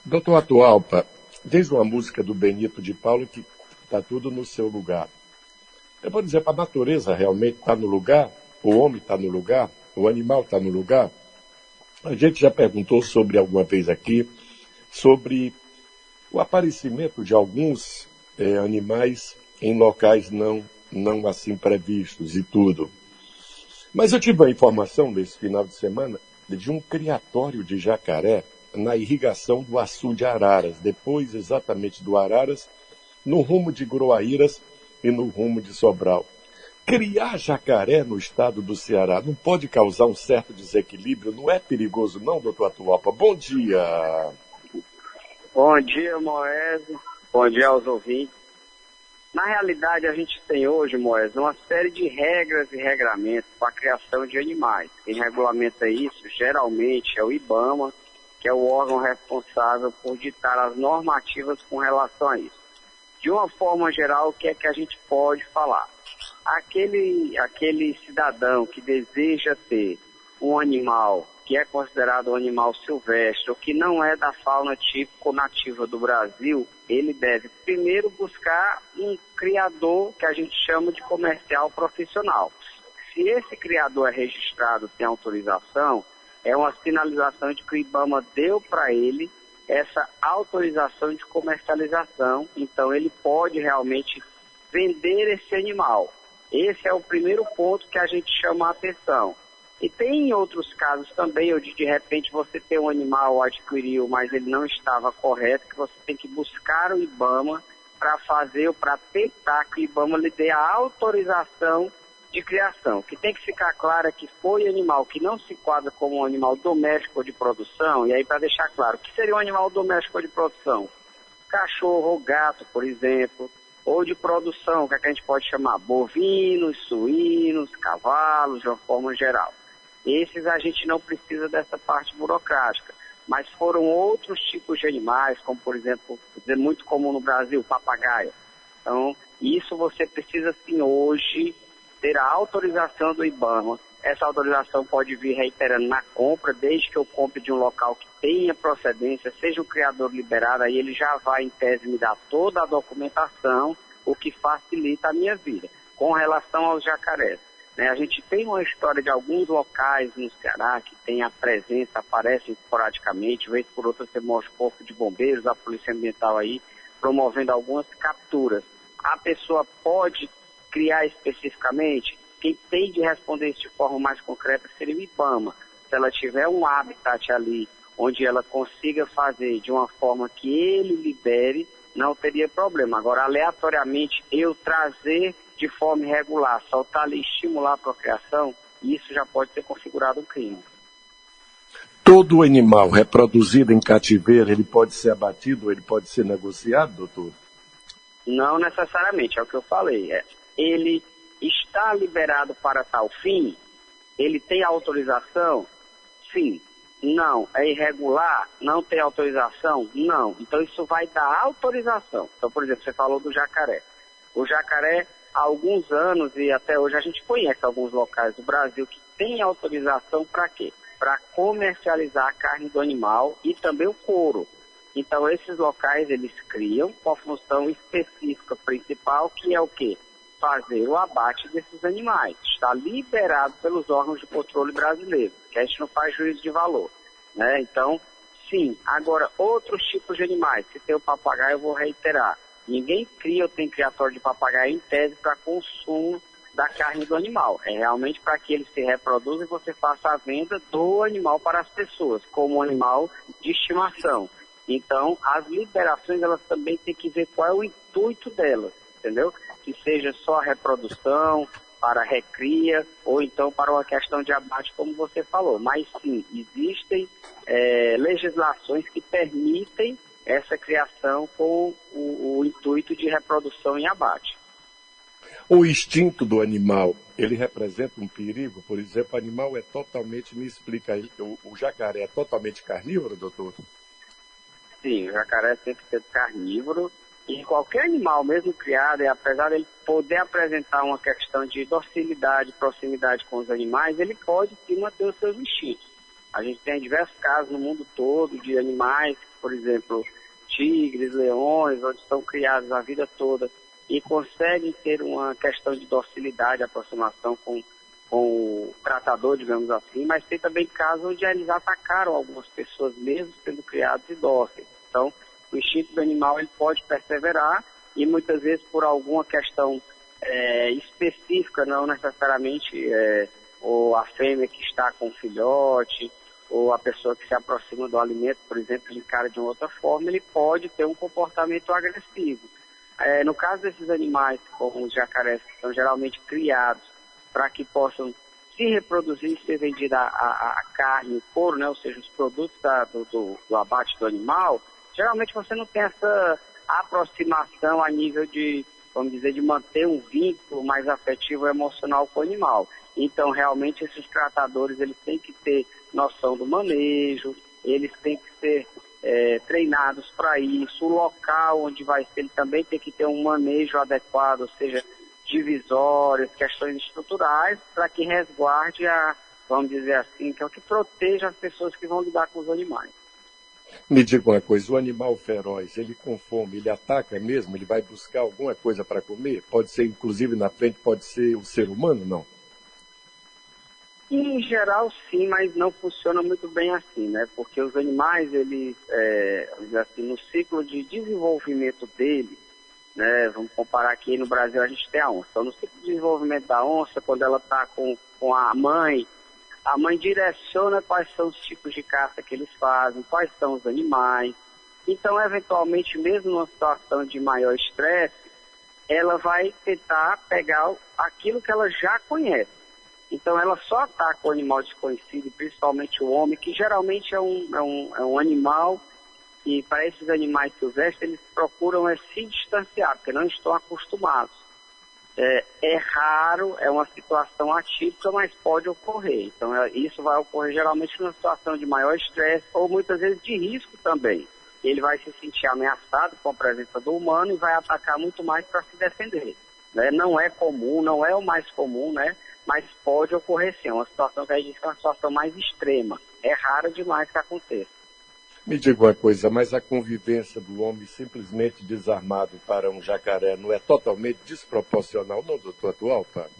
Doutor Atualpa, diz uma música do Benito de Paulo que está tudo no seu lugar. Eu vou dizer, para a natureza realmente está no lugar, o homem está no lugar, o animal está no lugar. A gente já perguntou sobre alguma vez aqui, sobre o aparecimento de alguns animais em locais não assim previstos e tudo. Mas eu tive a informação nesse final de semana de um criatório de jacaré na irrigação do Açu de Araras, depois exatamente do Araras, no rumo de Groaíras e no rumo de Sobral. Criar jacaré no estado do Ceará não pode causar um certo desequilíbrio? Não é perigoso não, doutor Atualpa? Bom dia. Bom dia, Moésio. Bom dia aos ouvintes. Na realidade, a gente tem hoje, Moésio, uma série de regras e regramentos para a criação de animais. Quem regulamenta isso, geralmente, é o IBAMA, que é o órgão responsável por ditar as normativas com relação a isso. De uma forma geral, o que é que a gente pode falar? Aquele cidadão que deseja ter um animal que é considerado um animal silvestre ou que não é da fauna típica ou nativa do Brasil, ele deve primeiro buscar um criador que a gente chama de comercial profissional. Se esse criador é registrado, tem autorização, é uma sinalização de que o IBAMA deu para ele essa autorização de comercialização, então ele pode realmente vender esse animal. Esse é o primeiro ponto que a gente chama a atenção. E tem outros casos também, onde de repente você tem um animal, adquiriu, mas ele não estava correto, que você tem que buscar o IBAMA para fazer, ou para tentar que o IBAMA lhe dê a autorização de criação. O que tem que ficar claro é que foi animal que não se enquadra como um animal doméstico ou de produção, e aí para deixar claro, o que seria um animal doméstico ou de produção? Cachorro ou gato, por exemplo, ou de produção, que é que a gente pode chamar bovinos, suínos, cavalos, de uma forma geral. Esses a gente não precisa dessa parte burocrática, mas foram outros tipos de animais, como por exemplo, muito comum no Brasil, papagaio. Então, isso você precisa sim hoje ter a autorização do IBAMA. Essa autorização pode vir reiterando na compra, desde que eu compre de um local que tenha procedência, seja o criador liberado, aí ele já vai em tese me dar toda a documentação, o que facilita a minha vida. Com relação aos jacarés, a gente tem uma história de alguns locais no Ceará que tem a presença, aparecem esporadicamente, vez por outra você mostra o corpo de bombeiros, a polícia ambiental aí, promovendo algumas capturas. A pessoa pode criar especificamente? Quem tem de responder isso de forma mais concreta seria o IBAMA. Se ela tiver um habitat ali, onde ela consiga fazer de uma forma que ele libere, não teria problema. Agora, aleatoriamente, eu trazer de forma irregular, soltar ali, estimular a procriação, isso já pode ser configurado um crime. Todo animal reproduzido em cativeiro, ele pode ser abatido, ele pode ser negociado, doutor? Não necessariamente, é o que eu falei. Ele está liberado para tal fim? Ele tem autorização? Sim. Não. É irregular? Não tem autorização? Não. Então isso vai dar autorização. Então, por exemplo, você falou do jacaré. O jacaré, há alguns anos e até hoje a gente conhece alguns locais do Brasil que tem autorização para quê? Para comercializar a carne do animal e também o couro. Então esses locais eles criam com a função específica principal, que é o quê? Fazer o abate desses animais. Está liberado pelos órgãos de controle brasileiros, que a gente não faz juízo de valor, né? Então, sim. Agora, outros tipos de animais, se tem o papagaio, eu vou reiterar. Ninguém cria ou tem criatório de papagaio em tese para consumo da carne do animal. É realmente para que ele se reproduza e você faça a venda do animal para as pessoas, como um animal de estimação. Então, as liberações, elas também têm que ver qual é o intuito delas, entendeu? Que seja só a reprodução, para a recria, ou então para uma questão de abate, como você falou. Mas sim, existem legislações que permitem essa criação com o intuito de reprodução e abate. O instinto do animal, ele representa um perigo? Por exemplo, o animal é totalmente, me explica aí, o jacaré é totalmente carnívoro, doutor? Sim, o jacaré tem que ser carnívoro. E qualquer animal, mesmo criado, apesar de ele poder apresentar uma questão de docilidade, proximidade com os animais, ele pode sim manter os seus instintos. A gente tem diversos casos no mundo todo de animais que por exemplo, tigres, leões, onde estão criados a vida toda e conseguem ter uma questão de docilidade, aproximação com o tratador, digamos assim, mas tem também casos onde eles atacaram algumas pessoas mesmo sendo criados e dóceis. Então, o instinto do animal ele pode perseverar e muitas vezes por alguma questão específica, não necessariamente ou a fêmea que está com o filhote, ou a pessoa que se aproxima do alimento, por exemplo, ele encara de uma outra forma, ele pode ter um comportamento agressivo. No caso desses animais, como os jacarés, que são geralmente criados para que possam se reproduzir e ser vendida a carne, o couro, né, ou seja, os produtos do abate do animal, geralmente você não tem essa aproximação a nível de, vamos dizer, de manter um vínculo mais afetivo e emocional com o animal. Então, realmente, esses tratadores, eles têm que ter noção do manejo, eles têm que ser treinados para isso, o local onde vai ser, ele também tem que ter um manejo adequado, ou seja, divisórias, questões estruturais, para que resguarde vamos dizer assim, que é o que proteja as pessoas que vão lidar com os animais. Me diga uma coisa, o animal feroz, ele com fome, ele ataca mesmo? Ele vai buscar alguma coisa para comer? Pode ser, inclusive, na frente, pode ser o ser humano, não? Em geral, sim, mas não funciona muito bem assim, né? Porque os animais, eles, vamos dizer assim, no ciclo de desenvolvimento deles, né? Vamos comparar aqui no Brasil, a gente tem a onça. Então, no ciclo de desenvolvimento da onça, quando ela está com a mãe direciona quais são os tipos de caça que eles fazem, quais são os animais. Então, eventualmente, mesmo numa situação de maior estresse, ela vai tentar pegar aquilo que ela já conhece. Então, ela só ataca o animal desconhecido, principalmente o homem, que geralmente é um animal e para esses animais silvestres, eles procuram se distanciar, porque não estão acostumados. É raro, é uma situação atípica, mas pode ocorrer. Então, isso vai ocorrer geralmente numa situação de maior estresse ou muitas vezes de risco também. Ele vai se sentir ameaçado com a presença do humano e vai atacar muito mais para se defender. Né? Não é comum, não é o mais comum, né? Mas pode ocorrer sim. É uma situação que a gente diz que é uma situação mais extrema. É raro demais que aconteça. Me diga uma coisa, mas a convivência do homem simplesmente desarmado para um jacaré não é totalmente desproporcional, não, doutor atual, Fábio?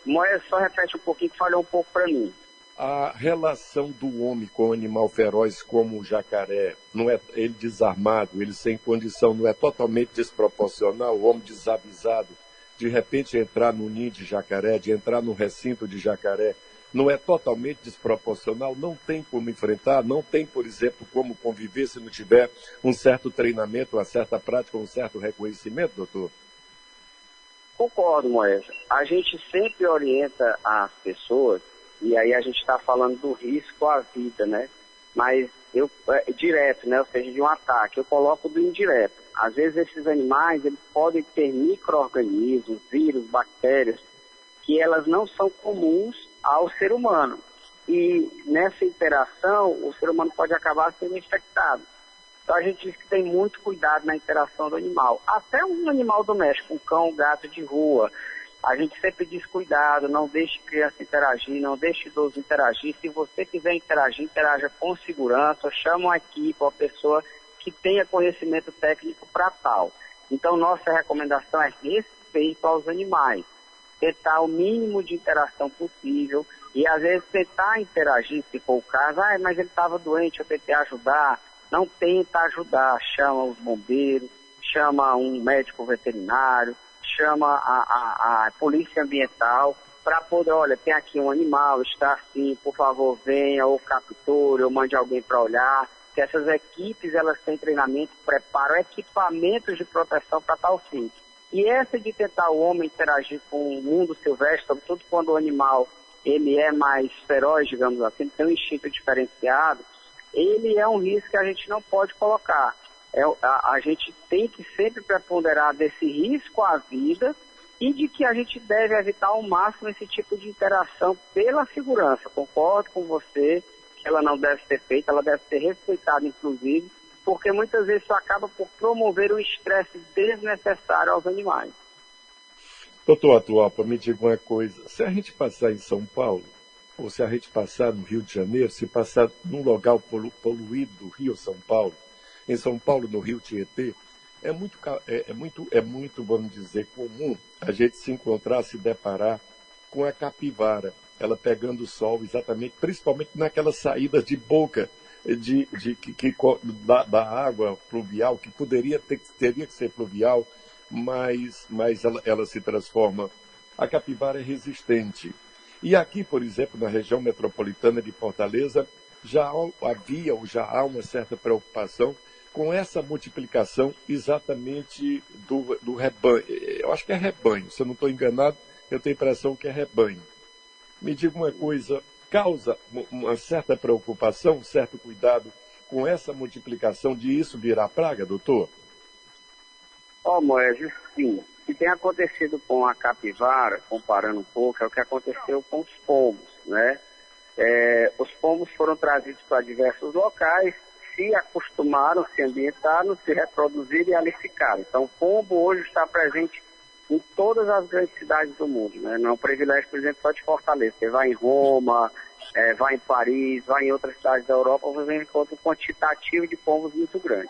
Moisés, só repete um pouquinho que falhou um pouco para mim. A relação do homem com o animal feroz como o jacaré, não é, ele desarmado, ele sem condição, não é totalmente desproporcional, o homem desavisado, de repente entrar no ninho de jacaré, de entrar no recinto de jacaré, não é totalmente desproporcional, não tem como enfrentar, não tem, por exemplo, como conviver se não tiver um certo treinamento, uma certa prática, um certo reconhecimento, doutor? Concordo, Moisés. A gente sempre orienta as pessoas, e aí a gente está falando do risco à vida, né? Mas direto, né? Ou seja, de um ataque, eu coloco do indireto. Às vezes esses animais, eles podem ter micro-organismos, vírus, bactérias, que elas não são comuns ao ser humano. E nessa interação, o ser humano pode acabar sendo infectado. Então a gente diz que tem muito cuidado na interação do animal. Até um animal doméstico, um cão, um gato de rua, a gente sempre diz cuidado, não deixe criança interagir, não deixe idoso interagir. Se você quiser interagir, interaja com segurança, chama uma equipe, uma pessoa que tenha conhecimento técnico para tal. Então nossa recomendação é respeito aos animais. Tentar o mínimo de interação possível e às vezes tentar interagir, se for o caso, mas ele estava doente, eu tentei ajudar. Não tenta ajudar, chama os bombeiros, chama um médico veterinário, chama a polícia ambiental para poder, olha, tem aqui um animal, está assim, por favor venha, ou capture, ou mande alguém para olhar. Que essas equipes, elas têm treinamento, preparam equipamentos de proteção para tal fim. E essa de tentar o homem interagir com o mundo silvestre, sobretudo quando o animal ele é mais feroz, digamos assim, tem um instinto diferenciado, ele é um risco que a gente não pode colocar. A gente tem que sempre preponderar desse risco à vida e de que a gente deve evitar ao máximo esse tipo de interação pela segurança. Concordo com você que ela não deve ser feita, ela deve ser respeitada, inclusive, porque muitas vezes isso acaba por promover um estresse desnecessário aos animais. Doutor Atuapa, me diga uma coisa, se a gente passar em São Paulo, ou se a gente passar no Rio de Janeiro, se passar num local poluído do Rio São Paulo, em São Paulo, no Rio Tietê, é muito, vamos dizer, comum a gente se encontrar, se deparar com a capivara, ela pegando o sol exatamente, principalmente naquela saída de boca da água pluvial, que teria que ser pluvial, mas ela se transforma. A capivara é resistente. E aqui, por exemplo, na região metropolitana de Fortaleza, já havia ou já há uma certa preocupação com essa multiplicação exatamente do rebanho. Eu acho que é rebanho, se eu não estou enganado, eu tenho a impressão que é rebanho. Me diga uma coisa, causa uma certa preocupação, um certo cuidado com essa multiplicação de isso virar praga, doutor? Moés, sim. O que tem acontecido com a capivara, comparando um pouco, é o que aconteceu com os pombos, né? Os pombos foram trazidos para diversos locais, se acostumaram, se ambientaram, se reproduziram e ali ficaram. Então, o pombo hoje está presente em todas as grandes cidades do mundo, né? Não é um privilégio, por exemplo, só de Fortaleza. Você vai em Roma, vai em Paris, vai em outras cidades da Europa, você encontra um quantitativo de pombos muito grande.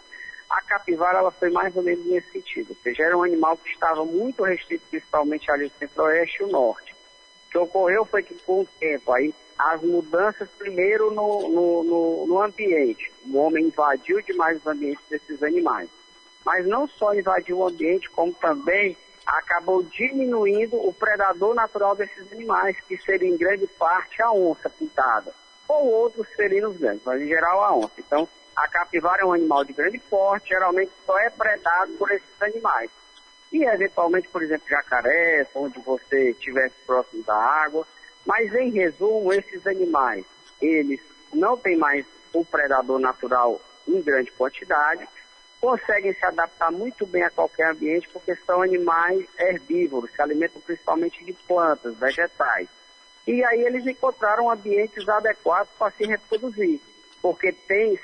A capivara, ela foi mais ou menos nesse sentido. Ou seja, era um animal que estava muito restrito, principalmente ali no centro-oeste e o norte. O que ocorreu foi que, com o tempo, aí, as mudanças, primeiro no ambiente. O homem invadiu demais os ambientes desses animais. Mas não só invadiu o ambiente, como também acabou diminuindo o predador natural desses animais, que seria em grande parte a onça pintada, ou outros felinos grandes, mas em geral a onça. Então, a capivara é um animal de grande porte, geralmente só é predado por esses animais. E, eventualmente, por exemplo, jacaré, onde você estivesse próximo da água. Mas, em resumo, esses animais, eles não têm mais o predador natural em grande quantidade, conseguem se adaptar muito bem a qualquer ambiente, porque são animais herbívoros, se alimentam principalmente de plantas, vegetais. E aí eles encontraram ambientes adequados para se reproduzir, porque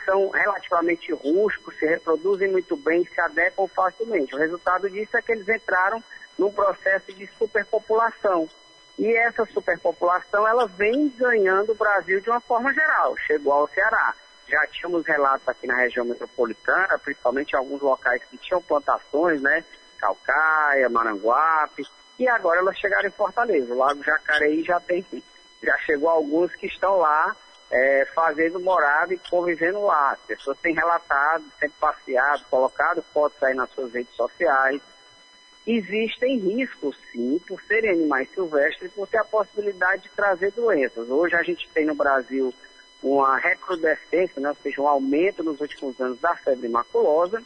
são relativamente rústicos, se reproduzem muito bem, se adequam facilmente. O resultado disso é que eles entraram num processo de superpopulação. E essa superpopulação, ela vem ganhando o Brasil de uma forma geral, chegou ao Ceará. Já tínhamos relatos aqui na região metropolitana, principalmente em alguns locais que tinham plantações, né? Calcaia, Maranguape, e agora elas chegaram em Fortaleza. O Lago Jacareí já chegou alguns que estão lá fazendo morada e convivendo lá. As pessoas têm relatado, sempre passeado, colocado fotos aí nas suas redes sociais. Existem riscos, sim, por serem animais silvestres, por ter a possibilidade de trazer doenças. Hoje a gente tem no Brasil uma recrudescência, né, ou seja, um aumento nos últimos anos da febre maculosa.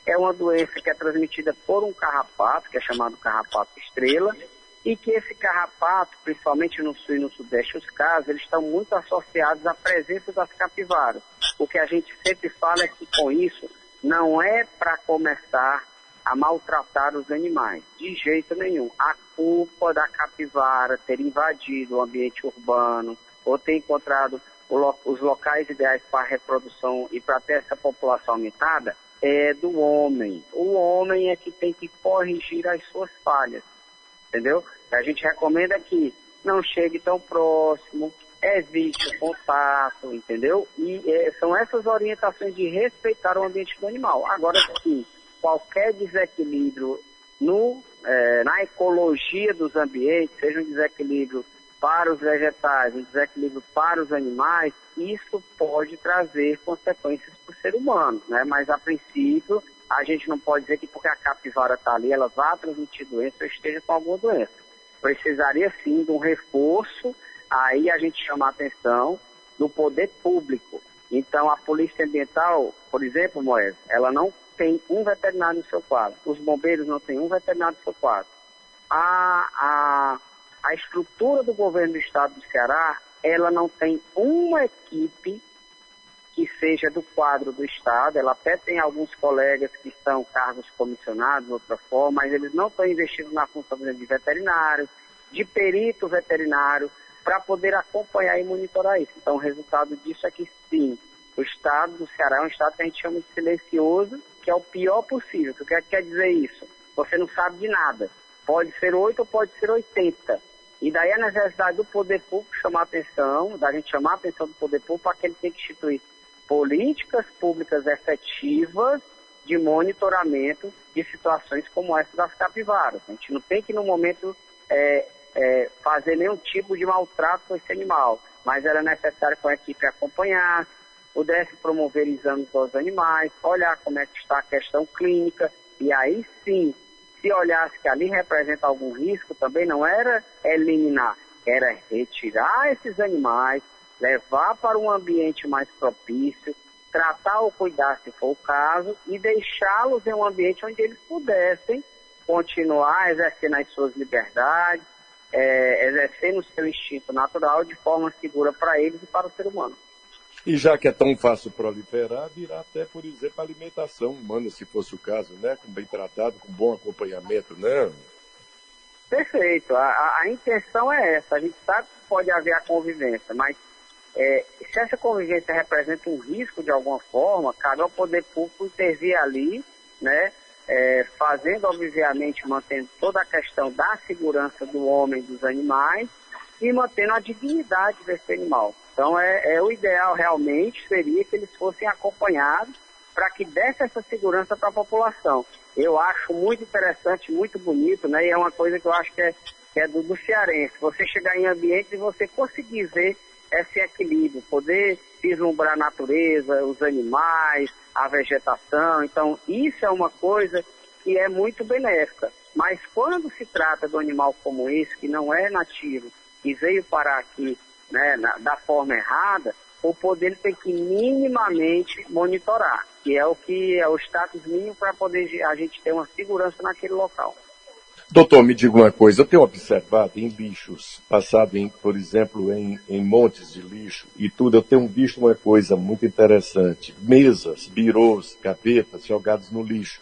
É uma doença que é transmitida por um carrapato, que é chamado carrapato estrela, e que esse carrapato, principalmente no sul e no sudeste, os casos, eles estão muito associados à presença das capivaras. O que a gente sempre fala é que com isso não é para começar a maltratar os animais, de jeito nenhum. A culpa da capivara ter invadido o ambiente urbano ou ter encontrado os locais ideais para a reprodução e para ter essa população aumentada é do homem. O homem é que tem que corrigir as suas falhas, entendeu? A gente recomenda que não chegue tão próximo, evite o contato, entendeu? E são essas orientações de respeitar o ambiente do animal. Agora, sim, qualquer desequilíbrio na ecologia dos ambientes, seja um desequilíbrio para os vegetais, um desequilíbrio para os animais, isso pode trazer consequências para o ser humano, né? Mas, a princípio, a gente não pode dizer que porque a capivara está ali, ela vá transmitir doença ou esteja com alguma doença. Precisaria, sim, de um reforço, aí a gente chama a atenção do poder público. Então, a Polícia Ambiental, por exemplo, Moés, ela não tem um veterinário no seu quadro. Os bombeiros não têm um veterinário no seu quadro. A estrutura do governo do estado do Ceará, ela não tem uma equipe que seja do quadro do estado. Ela até tem alguns colegas que são cargos comissionados, de outra forma, mas eles não estão investindo na função de veterinário, de perito veterinário, para poder acompanhar e monitorar isso. Então, o resultado disso é que, sim, o estado do Ceará é um estado que a gente chama de silencioso, que é o pior possível. O que quer dizer isso? Você não sabe de nada. Pode ser 8 ou pode ser 80. E daí a necessidade do poder público chamar a atenção, da gente chamar a atenção do poder público para que ele tem que instituir políticas públicas efetivas de monitoramento de situações como essa das capivaras. A gente não tem que, no momento, fazer nenhum tipo de maltrato com esse animal, mas era necessário que a equipe acompanhasse, pudesse promover exames dos animais, olhar como é que está a questão clínica, e aí sim, se olhasse que ali representa algum risco, também não era eliminar, era retirar esses animais, levar para um ambiente mais propício, tratar ou cuidar, se for o caso, e deixá-los em um ambiente onde eles pudessem continuar exercendo as suas liberdades, exercendo o seu instinto natural de forma segura para eles e para o ser humano. E já que é tão fácil proliferar, virá até, por exemplo, alimentação humana, se fosse o caso, né? Com bem tratado, com bom acompanhamento, né? Perfeito. A intenção é essa. A gente sabe que pode haver a convivência, mas se essa convivência representa um risco de alguma forma, cabe ao poder público intervir ali, né? Fazendo, obviamente, mantendo toda a questão da segurança do homem e dos animais e mantendo a dignidade desse animal. Então, o ideal realmente seria que eles fossem acompanhados para que desse essa segurança para a população. Eu acho muito interessante, muito bonito, né? E é uma coisa que eu acho que é do cearense. Você chegar em ambientes e você conseguir ver esse equilíbrio, poder vislumbrar a natureza, os animais, a vegetação. Então, isso é uma coisa que é muito benéfica. Mas quando se trata de um animal como esse, que não é nativo, que veio parar aqui, né, da forma errada, o poder tem que minimamente monitorar, que é o status mínimo para poder a gente ter uma segurança naquele local. Doutor, me diga uma coisa, eu tenho observado em lixos, passado, por exemplo, em montes de lixo e tudo, eu tenho visto uma coisa muito interessante, mesas, birôs, gavetas jogados no lixo.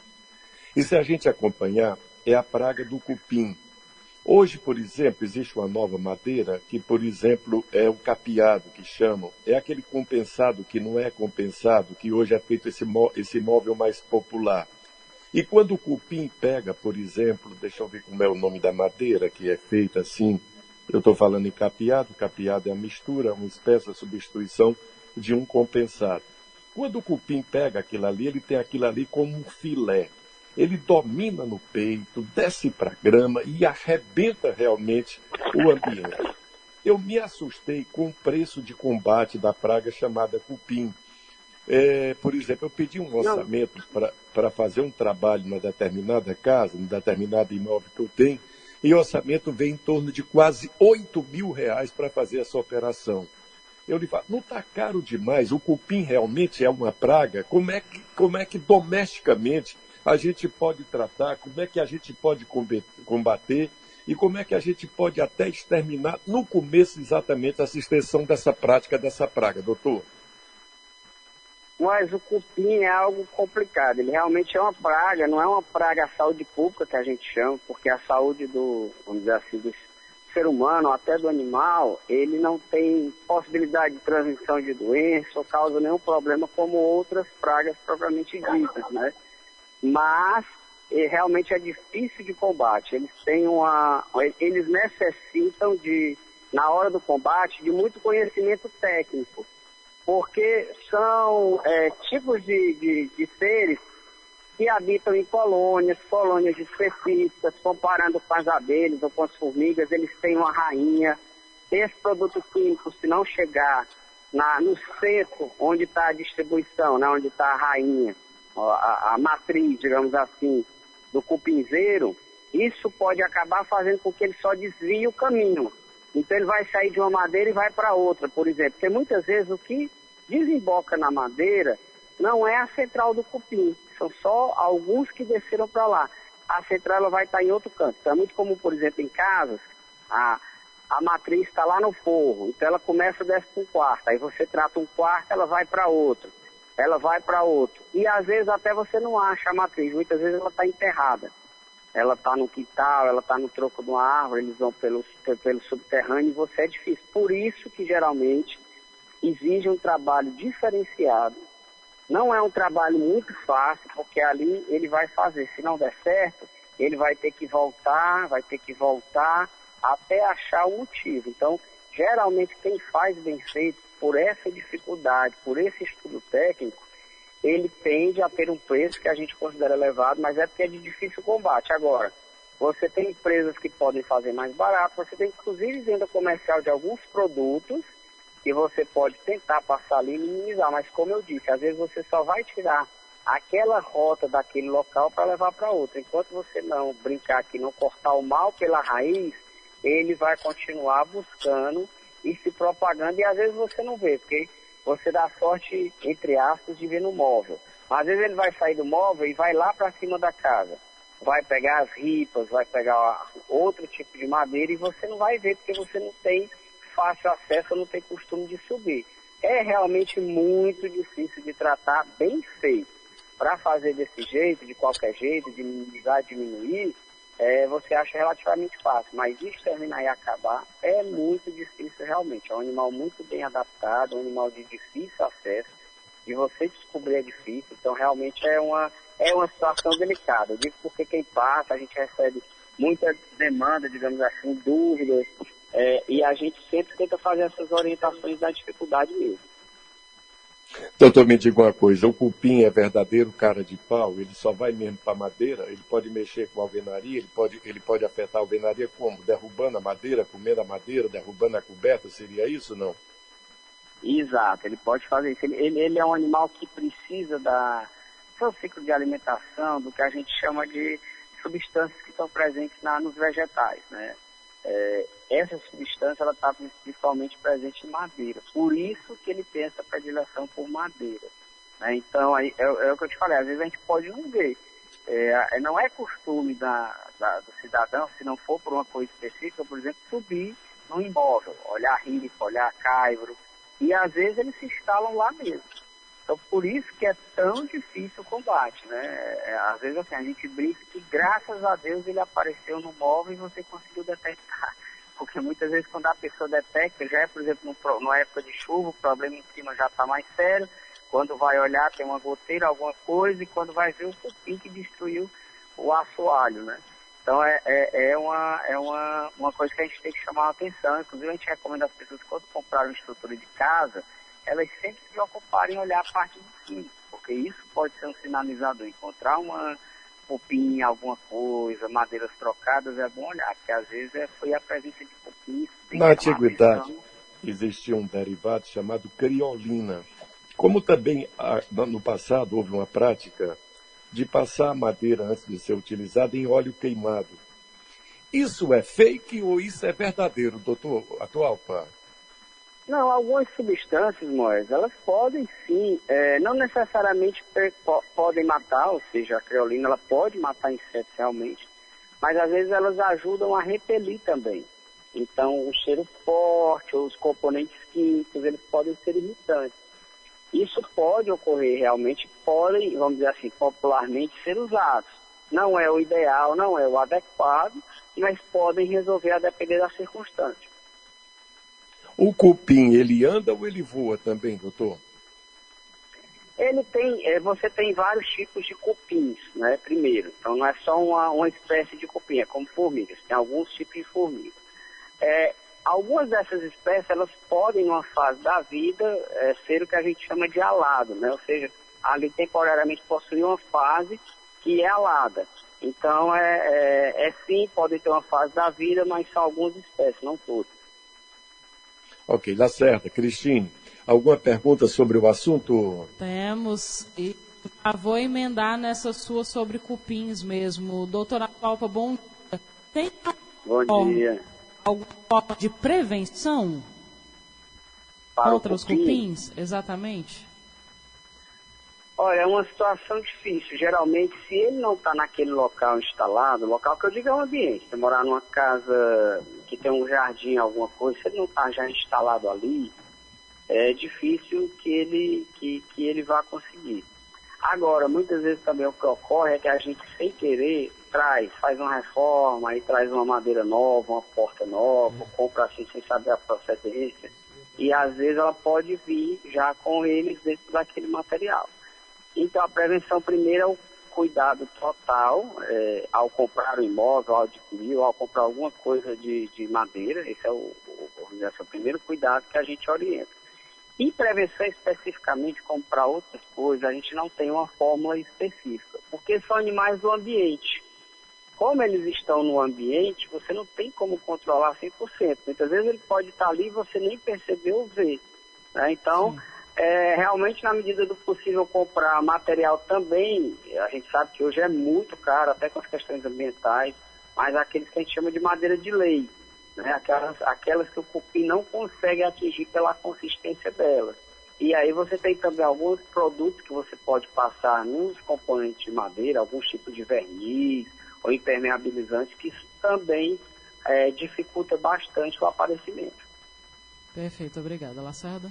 E se a gente acompanhar, é a praga do cupim. Hoje, por exemplo, existe uma nova madeira que, por exemplo, é o capiado, que chamam. É aquele compensado que não é compensado, que hoje é feito esse móvel mais popular. E quando o cupim pega, por exemplo, deixa eu ver como é o nome da madeira, que é feita assim, eu estou falando em capiado é a mistura, uma espécie de substituição de um compensado. Quando o cupim pega aquilo ali, ele tem aquilo ali como um filé. Ele domina no peito, desce para a grama e arrebenta realmente o ambiente. Eu me assustei com o preço de combate da praga chamada cupim. Por exemplo, eu pedi um orçamento para fazer um trabalho numa determinada casa, num determinado imóvel que eu tenho, e o orçamento veio em torno de quase R$ 8.000 para fazer essa operação. Eu lhe falo, não está caro demais? O cupim realmente é uma praga? Como é que domesticamente a gente pode tratar, como é que a gente pode combater e como é que a gente pode até exterminar no começo exatamente essa extensão dessa prática, dessa praga, doutor? Mas o cupim é algo complicado, ele realmente é uma praga, não é uma praga à saúde pública que a gente chama, porque a saúde vamos dizer assim, do ser humano, até do animal, ele não tem possibilidade de transmissão de doença ou causa nenhum problema como outras pragas propriamente ditas, né? Mas realmente é difícil de combate. Eles necessitam na hora do combate, de muito conhecimento técnico, porque são tipos de seres que habitam em colônias específicas, comparando com as abelhas ou com as formigas, eles têm uma rainha. Esse produto químico, se não chegar no centro onde está a distribuição, né, onde está a rainha, a matriz, digamos assim, do cupinzeiro, isso pode acabar fazendo com que ele só desvie o caminho. Então ele vai sair de uma madeira e vai para outra, por exemplo. Porque muitas vezes o que desemboca na madeira não é a central do cupim, são só alguns que desceram para lá. A central ela vai estar em outro canto. Então é muito comum, por exemplo, em casas, a matriz está lá no forro, então ela começa a descer para um quarto, aí você trata um quarto, ela vai para outro. Ela vai para outro. E às vezes até você não acha a matriz, muitas vezes ela está enterrada. Ela está no quintal, ela está no tronco de uma árvore, eles vão pelo subterrâneo e você é difícil. Por isso que geralmente exige um trabalho diferenciado. Não é um trabalho muito fácil, porque ali ele vai fazer. Se não der certo, ele vai ter que voltar até achar o motivo. Então, geralmente quem faz bem feito, por essa dificuldade, por esse estudo técnico, ele tende a ter um preço que a gente considera elevado, mas é porque é de difícil combate. Agora, você tem empresas que podem fazer mais barato, você tem inclusive venda comercial de alguns produtos que você pode tentar passar ali e minimizar, mas como eu disse, às vezes você só vai tirar aquela rota daquele local para levar para outro. Enquanto você não brincar aqui, não cortar o mal pela raiz, ele vai continuar buscando e se propagando, e às vezes você não vê, porque você dá sorte, entre aspas, de ver no móvel. Mas às vezes ele vai sair do móvel e vai lá para cima da casa. Vai pegar as ripas, vai pegar outro tipo de madeira e você não vai ver, porque você não tem fácil acesso, não tem costume de subir. É realmente muito difícil de tratar, bem feito. Para fazer desse jeito, de qualquer jeito, de minimizar, diminuir, você acha relativamente fácil, mas exterminar e acabar é muito difícil realmente. É um animal muito bem adaptado, um animal de difícil acesso, e você descobrir é difícil, então realmente é uma situação delicada. Eu digo porque quem passa, a gente recebe muita demanda, digamos assim, dúvidas, e a gente sempre tenta fazer essas orientações da dificuldade mesmo. Doutor, me diga uma coisa, o cupim é verdadeiro cara de pau? Ele só vai mesmo para madeira? Ele pode mexer com a alvenaria? Ele pode afetar a alvenaria como? Derrubando a madeira, comendo a madeira, derrubando a coberta? Seria isso, não? Exato, ele pode fazer isso. Ele é um animal que precisa do seu ciclo de alimentação, do que a gente chama de substâncias que estão presentes nos vegetais, né? Essa substância ela está principalmente presente em madeira. Por isso que ele tem essa predileção por madeira, né? Então, aí, é o que eu te falei, às vezes a gente pode não ver. Não é costume do cidadão, se não for por uma coisa específica, por exemplo, subir no imóvel, olhar ripa, olhar caibro, e às vezes eles se instalam lá mesmo. Então, por isso que é tão difícil o combate, né? Às vezes, assim, a gente brinca que, graças a Deus, ele apareceu no móvel e você conseguiu detectar. Porque muitas vezes, quando a pessoa detecta, já é, por exemplo, numa época de chuva, o problema em cima já está mais sério. Quando vai olhar, tem uma goteira, alguma coisa, e quando vai ver, o cupim que destruiu o assoalho, né? Então, é uma coisa que a gente tem que chamar a atenção. Inclusive, a gente recomenda às pessoas, quando comprarem uma estrutura de casa, elas sempre se preocuparem em olhar a parte de cima, porque isso pode ser um sinalizador. Encontrar uma cupim, alguma coisa, madeiras trocadas, é bom olhar, porque às vezes foi a presença de cupim. Na antiguidade, existia um derivado chamado criolina. Como também no passado houve uma prática de passar a madeira antes de ser utilizada em óleo queimado. Isso é fake ou isso é verdadeiro, doutor Atahualpa? Não, algumas substâncias, Moés, elas podem sim, não necessariamente podem matar, ou seja, a creolina ela pode matar insetos realmente, mas às vezes elas ajudam a repelir também. Então, o cheiro forte, ou os componentes químicos, eles podem ser irritantes. Isso pode ocorrer realmente, podem, vamos dizer assim, popularmente ser usados. Não é o ideal, não é o adequado, mas podem resolver a depender da circunstância. O cupim, ele anda ou ele voa também, doutor? Ele tem, você tem vários tipos de cupins, né, primeiro. Então não é só uma espécie de cupim, é como formigas, tem alguns tipos de formiga. Algumas dessas espécies, elas podem, numa fase da vida, ser o que a gente chama de alado, né? Ou seja, ali temporariamente possuir uma fase que é alada. Então, sim, podem ter uma fase da vida, mas são algumas espécies, não todas. Ok, Lacerda. Cristine, alguma pergunta sobre o assunto? Temos, e vou emendar nessa sua sobre cupins mesmo. Doutora Atahualpa, bom dia. Tem Bom dia. alguma forma de prevenção contra os cupins? Exatamente. Olha, é uma situação difícil. Geralmente, se ele não está naquele local instalado, local que eu digo é um ambiente, se morar numa casa que tem um jardim, alguma coisa, se ele não está já instalado ali, é difícil que ele vá conseguir. Agora, muitas vezes também o que ocorre é que a gente, sem querer, faz uma reforma, aí traz uma madeira nova, uma porta nova, compra assim sem saber a procedência, e às vezes ela pode vir já com eles dentro daquele material. Então, a prevenção primeira cuidado total ao comprar o imóvel, ao adquirir, ou ao comprar alguma coisa de madeira. Esse é o primeiro cuidado que a gente orienta. E prevenção especificamente, como para outras coisas, a gente não tem uma fórmula específica, porque são animais do ambiente. Como eles estão no ambiente, você não tem como controlar 100%. Muitas vezes ele pode estar ali e você nem perceber ou ver, né? Então, realmente, na medida do possível, comprar material também. A gente sabe que hoje é muito caro, até com as questões ambientais, mas aqueles que a gente chama de madeira de lei, né? Aquelas que o cupim não consegue atingir pela consistência delas. E aí você tem também alguns produtos que você pode passar nos componentes de madeira, alguns tipos de verniz ou impermeabilizantes, que isso também dificulta bastante o aparecimento. Perfeito, obrigada. Lacerda?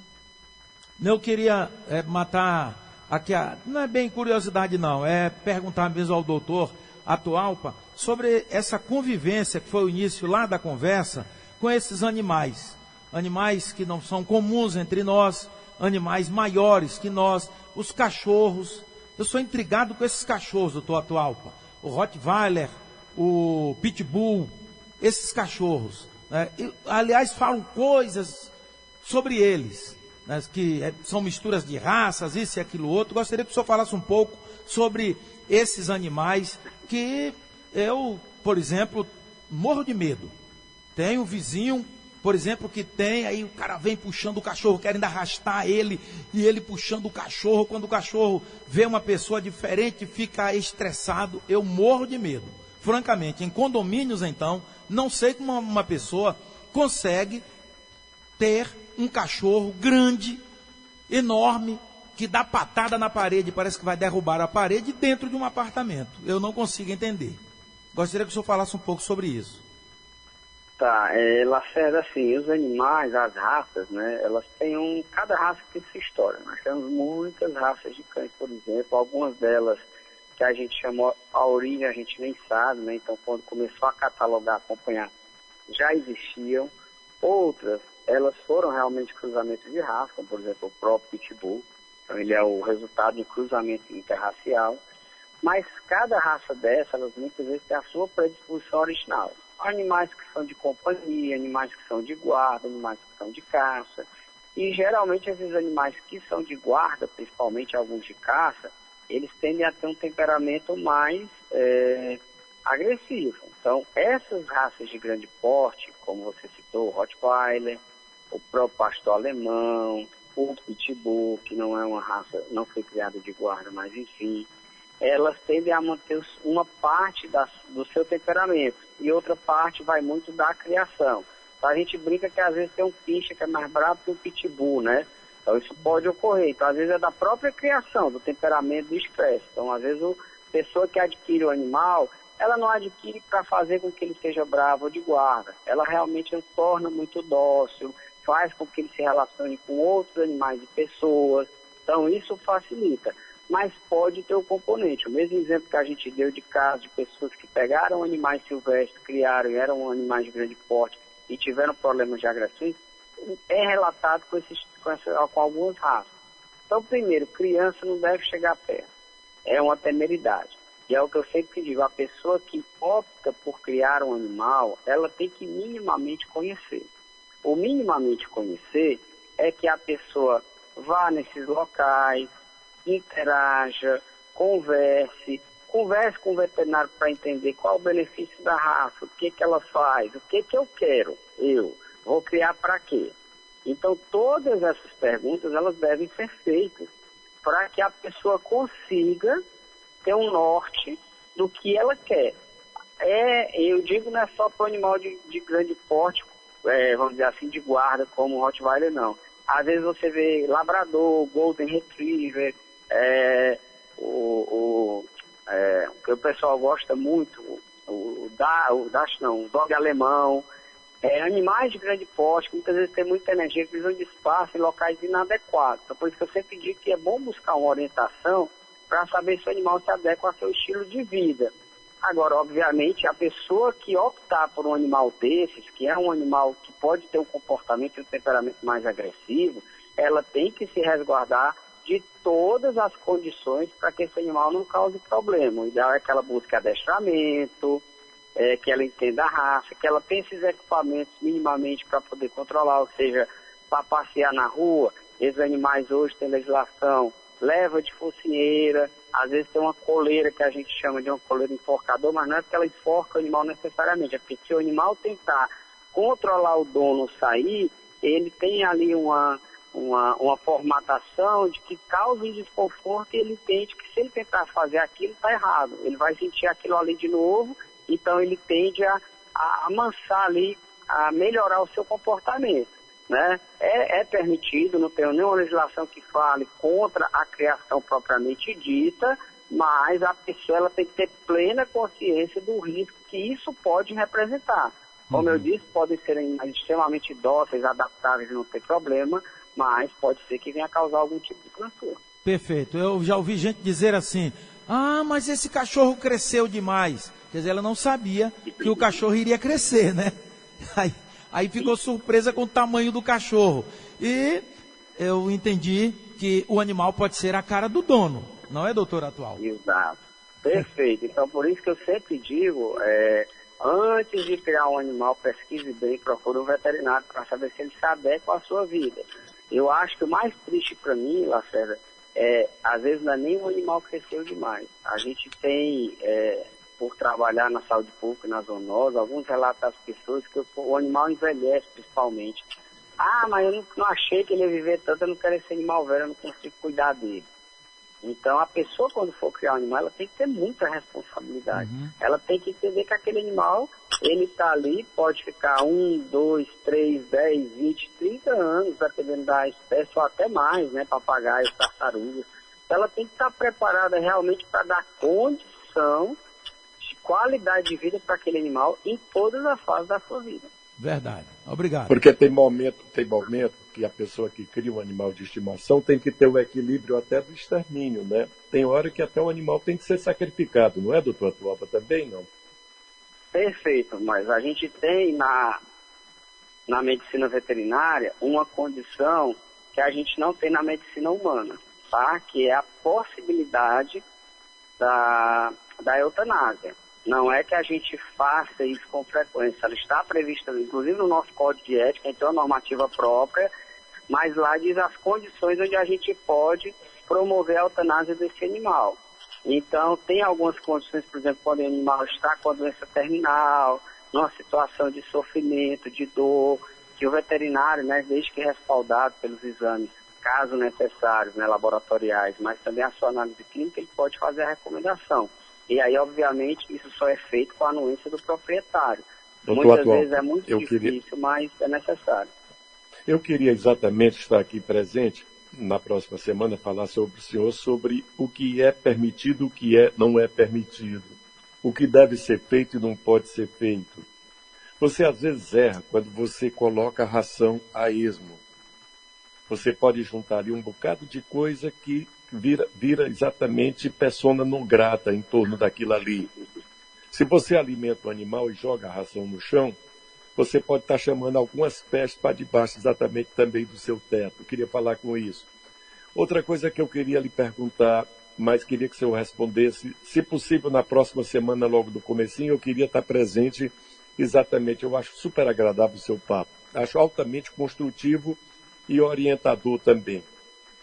Eu queria matar aqui, não é bem curiosidade não, é perguntar mesmo ao doutor Atualpa sobre essa convivência que foi o início lá da conversa com esses animais. Animais que não são comuns entre nós, animais maiores que nós, os cachorros. Eu sou intrigado com esses cachorros, doutor Atualpa. O Rottweiler, o Pitbull, esses cachorros, né? Aliás, falam coisas sobre eles, né? Que são misturas de raças, isso e aquilo outro. Gostaria que o senhor falasse um pouco sobre esses animais que eu, por exemplo, morro de medo. Tenho um vizinho, por exemplo, que tem, aí o cara vem puxando o cachorro, querendo arrastar ele, e ele puxando o cachorro. Quando o cachorro vê uma pessoa diferente, fica estressado. Eu morro de medo. Francamente, em condomínios, então, não sei como uma pessoa consegue ter um cachorro grande, enorme, que dá patada na parede, parece que vai derrubar a parede dentro de um apartamento. Eu não consigo entender. Gostaria que o senhor falasse um pouco sobre isso. Tá, Lacerda, assim, os animais, as raças, né, elas têm cada raça tem sua história. Nós temos muitas raças de cães, por exemplo, algumas delas que a gente chamou a origem, a gente nem sabe, né, então quando começou a catalogar, acompanhar, já existiam. Outras, elas foram realmente cruzamentos de raça, como por exemplo o próprio Pitbull, então ele é o resultado de cruzamento interracial, mas cada raça dessa, elas muitas vezes tem a sua predisposição original. Animais que são de companhia, animais que são de guarda, animais que são de caça. E geralmente esses animais que são de guarda, principalmente alguns de caça, eles tendem a ter um temperamento mais agressivo. Então, essas raças de grande porte, como você citou, o Rottweiler, o próprio pastor alemão, o Pitbull, que não é uma raça, não foi criada de guarda, mas enfim, elas tendem a manter uma parte do seu temperamento e outra parte vai muito da criação. Então a gente brinca que às vezes tem um pincher que é mais bravo que um pitbull, né? Então isso pode ocorrer. Então às vezes é da própria criação, do temperamento do estresse. Então às vezes a pessoa que adquire o animal, ela não adquire para fazer com que ele seja bravo ou de guarda. Ela realmente o torna muito dócil, faz com que ele se relacione com outros animais e pessoas. Então isso facilita. Mas pode ter o componente. O mesmo exemplo que a gente deu de casos de pessoas que pegaram animais silvestres, criaram e eram animais de grande porte e tiveram problemas de agressões, é relatado com algumas raças. Então, primeiro, criança não deve chegar perto. É uma temeridade. E é o que eu sempre digo, a pessoa que opta por criar um animal, ela tem que minimamente conhecer. O minimamente conhecer é que a pessoa vá nesses locais, interaja, converse com o veterinário para entender qual o benefício da raça, o que ela faz, o que eu quero, eu vou criar para quê. Então, todas essas perguntas, elas devem ser feitas para que a pessoa consiga ter um norte do que ela quer. Eu digo, não é só para o animal de grande porte, vamos dizer assim, de guarda, como o Rottweiler, não. Às vezes você vê labrador, golden retriever, o que o pessoal gosta muito, o dog alemão, animais de grande porte, que muitas vezes tem muita energia, que precisam de espaço em locais inadequados. Então, por isso que eu sempre digo que é bom buscar uma orientação para saber se o animal se adequa ao seu estilo de vida. Agora, obviamente, a pessoa que optar por um animal desses, que é um animal que pode ter um comportamento e um temperamento mais agressivo, ela tem que se resguardar de todas as condições para que esse animal não cause problema. O ideal é que ela busque adestramento, que ela entenda a raça, que ela tenha esses equipamentos minimamente para poder controlar, ou seja, para passear na rua. Esses animais hoje têm legislação, leva de focinheira, às vezes tem uma coleira que a gente chama de uma coleira enforcador, mas não é porque ela enforca o animal necessariamente, é porque se o animal tentar controlar o dono sair, ele tem ali uma formatação de que causa um desconforto e ele entende que se ele tentar fazer aquilo, está errado. Ele vai sentir aquilo ali de novo, então ele tende a amansar ali, a melhorar o seu comportamento. Né? É permitido, não tem nenhuma legislação que fale contra a criação propriamente dita, mas a pessoa ela tem que ter plena consciência do risco que isso pode representar. Como eu disse, podem ser animais extremamente dóceis, adaptáveis, não tem problema, mas pode ser que venha a causar algum tipo de transtorno. Perfeito. Eu já ouvi gente dizer assim, mas esse cachorro cresceu demais. Quer dizer, ela não sabia que o cachorro iria crescer, né? Aí ficou surpresa com o tamanho do cachorro. E eu entendi que o animal pode ser a cara do dono, não é, doutor Atual? Exato. Perfeito. Então, por isso que eu sempre digo, antes de criar um animal, pesquise bem, procure um veterinário para saber se ele se adequa à sua vida. Eu acho que o mais triste para mim, Lacerda, às vezes não é nem o animal cresceu demais. A gente tem... por trabalhar na saúde pública, na zoonose, alguns relatos das pessoas que o animal envelhece principalmente. Mas eu não achei que ele ia viver tanto, eu não quero esse animal velho, eu não consigo cuidar dele. Então a pessoa quando for criar um animal, ela tem que ter muita responsabilidade. Ela tem que entender que aquele animal, ele está ali, pode ficar 1, 2, 3, 10, 20, 30 anos, dependendo da espécie, ou até mais, né, papagaios, tartarugas. Ela tem que estar preparada realmente para dar condição qualidade de vida para aquele animal em todas as fases da sua vida. Verdade. Obrigado. Porque tem momento que a pessoa que cria um animal de estimação tem que ter o equilíbrio até do extermínio, né? Tem hora que até o animal tem que ser sacrificado, não é, doutor Atualpa? Também não? Perfeito, mas a gente tem na medicina veterinária uma condição que a gente não tem na medicina humana, tá? Que é a possibilidade da eutanásia. Não é que a gente faça isso com frequência. Ela está prevista, inclusive, no nosso código de ética, a gente tem uma normativa própria, mas lá diz as condições onde a gente pode promover a eutanásia desse animal. Então, tem algumas condições, por exemplo, quando o animal está com a doença terminal, numa situação de sofrimento, de dor, que o veterinário, né, desde que respaldado pelos exames, caso necessários, né, laboratoriais, mas também a sua análise clínica, ele pode fazer a recomendação. E aí, obviamente, isso só é feito com a anuência do proprietário. Muitas vezes é muito difícil, mas é necessário. Eu queria exatamente estar aqui presente na próxima semana, falar sobre o senhor, sobre o que é permitido, o que não é permitido, o que deve ser feito e não pode ser feito. Você às vezes erra quando você coloca a ração a esmo. Você pode juntar ali um bocado de coisa que vira exatamente persona non grata em torno daquilo ali. Se você alimenta o animal e joga a ração no chão, você pode estar chamando algumas pestes para debaixo exatamente também do seu teto. Eu queria falar com isso. Outra coisa que eu queria lhe perguntar, mas queria que o senhor respondesse, se possível na próxima semana, logo do comecinho, eu queria estar presente exatamente. Eu acho super agradável o seu papo. Acho altamente construtivo e orientador também.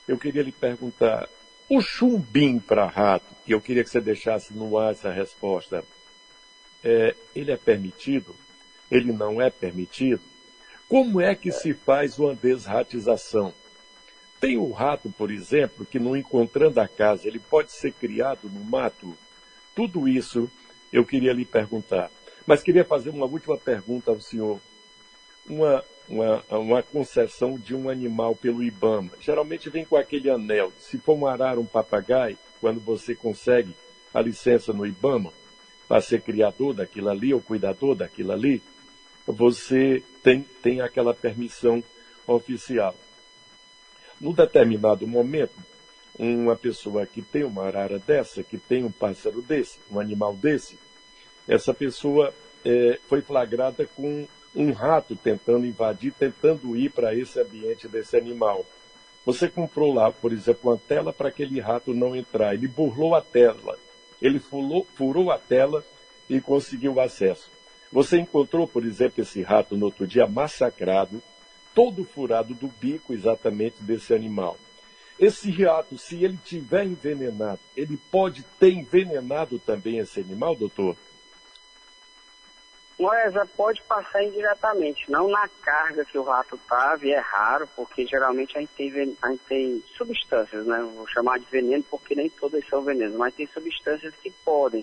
Eu queria lhe perguntar, o chumbim para rato, que eu queria que você deixasse no ar essa resposta, ele é permitido? Ele não é permitido? Como é que se faz uma desratização? Tem o rato, por exemplo, que não encontrando a casa, ele pode ser criado no mato? Tudo isso eu queria lhe perguntar. Mas queria fazer uma última pergunta ao senhor. Uma concessão de um animal pelo IBAMA. Geralmente vem com aquele anel. Se for um arara, um papagaio, quando você consegue a licença no IBAMA para ser criador daquilo ali ou cuidador daquilo ali, você tem aquela permissão oficial. Num determinado momento, uma pessoa que tem uma arara dessa, que tem um pássaro desse, um animal desse, essa pessoa foi flagrada com um rato tentando invadir, tentando ir para esse ambiente desse animal. Você comprou lá, por exemplo, uma tela para aquele rato não entrar. Ele burlou a tela, ele furou a tela e conseguiu acesso. Você encontrou, por exemplo, esse rato no outro dia massacrado, todo furado do bico exatamente desse animal. Esse rato, se ele tiver envenenado, ele pode ter envenenado também esse animal, doutor? Moesa, pode passar indiretamente, não na carga que o rato estava, e é raro, porque geralmente a gente tem substâncias, né? Vou chamar de veneno, porque nem todas são venenos, mas tem substâncias que podem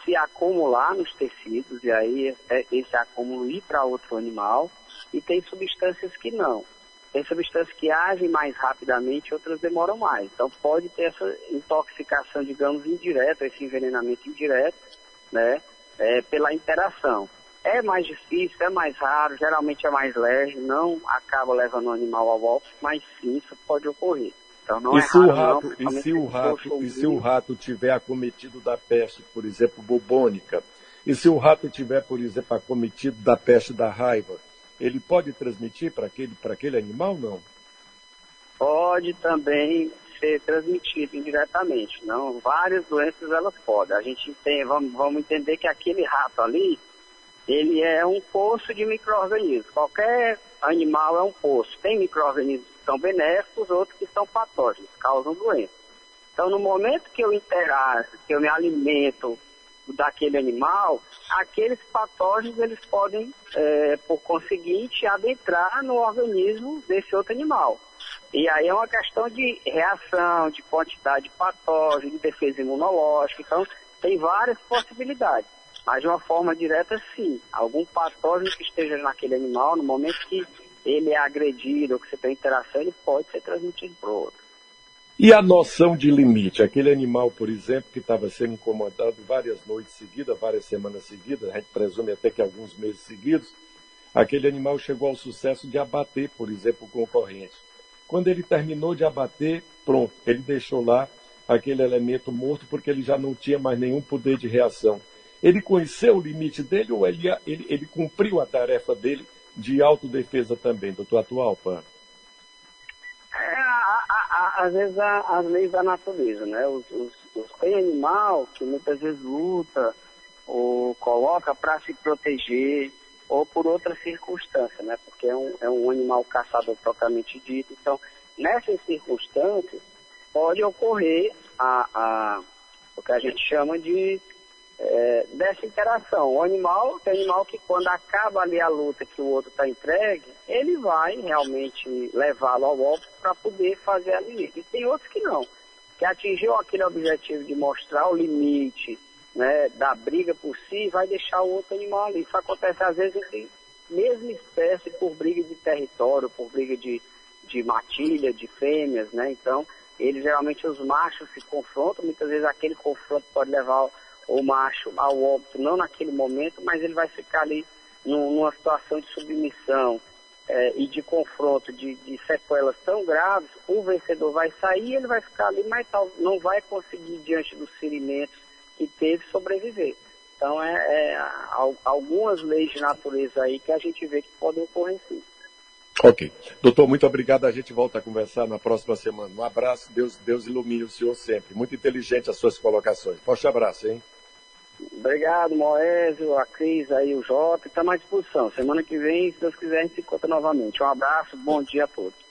se acumular nos tecidos, e aí esse acúmulo ir para outro animal, e tem substâncias que não. Tem substâncias que agem mais rapidamente, outras demoram mais. Então pode ter essa intoxicação, digamos, indireta, esse envenenamento indireto, né? Pela interação. É mais difícil, é mais raro, geralmente é mais leve, não acaba levando o animal ao óbito, mas sim, isso pode ocorrer. Então não E se o rato tiver acometido da peste, por exemplo, bubônica, e se o rato tiver, por exemplo, acometido da peste da raiva, ele pode transmitir para aquele animal, não? Pode também ser transmitido indiretamente, não? Várias doenças elas podem. A gente tem, vamos entender que aquele rato ali, ele é um poço de micro-organismos. Qualquer animal é um poço. Tem micro-organismos que são benéficos, outros que são patógenos, causam doença. Então, no momento que eu interajo, que eu me alimento daquele animal, aqueles patógenos, eles podem, por conseguinte, adentrar no organismo desse outro animal. E aí é uma questão de reação, de quantidade de patógeno, de defesa imunológica. Então, tem várias possibilidades. Mas de uma forma direta, sim. Algum patógeno que esteja naquele animal, no momento que ele é agredido ou que você tem interação, ele pode ser transmitido para o outro. E a noção de limite? Aquele animal, por exemplo, que estava sendo incomodado várias noites seguidas, várias semanas seguidas, a gente presume até que alguns meses seguidos, aquele animal chegou ao sucesso de abater, por exemplo, o concorrente. Quando ele terminou de abater, pronto, ele deixou lá aquele elemento morto porque ele já não tinha mais nenhum poder de reação. Ele conheceu o limite dele ou ele cumpriu a tarefa dele de autodefesa também, doutor Atahualpa? Às vezes as leis da natureza, né? Tem animal que muitas vezes luta ou coloca para se proteger ou por outra circunstância, né? Porque é um animal caçador propriamente dito. Então, nessas circunstâncias, pode ocorrer o que a gente chama de dessa interação. Tem animal que quando acaba ali a luta que o outro está entregue, ele vai realmente levá-lo ao óbito para poder fazer a limite. E tem outros que não, que atingiu aquele objetivo de mostrar o limite, né, da briga por si, vai deixar o outro animal ali. Isso acontece às vezes entre mesma espécie por briga de território, por briga de matilha, de fêmeas, né? Então, geralmente os machos se confrontam, muitas vezes aquele confronto pode levar o macho ao óbito, não naquele momento, mas ele vai ficar ali numa situação de submissão e de confronto, de sequelas tão graves. O vencedor vai sair, ele vai ficar ali, mas não vai conseguir, diante dos ferimentos que teve, sobreviver. Então, algumas leis de natureza aí que a gente vê que podem ocorrer sim. Ok. Doutor, muito obrigado. A gente volta a conversar na próxima semana. Um abraço. Deus ilumine o senhor sempre. Muito inteligente as suas colocações. Forte abraço, hein? Obrigado, Moésio, a Cris, aí o Jota. Estamos à disposição. Semana que vem, se Deus quiser, a gente se encontra novamente. Um abraço, bom dia a todos.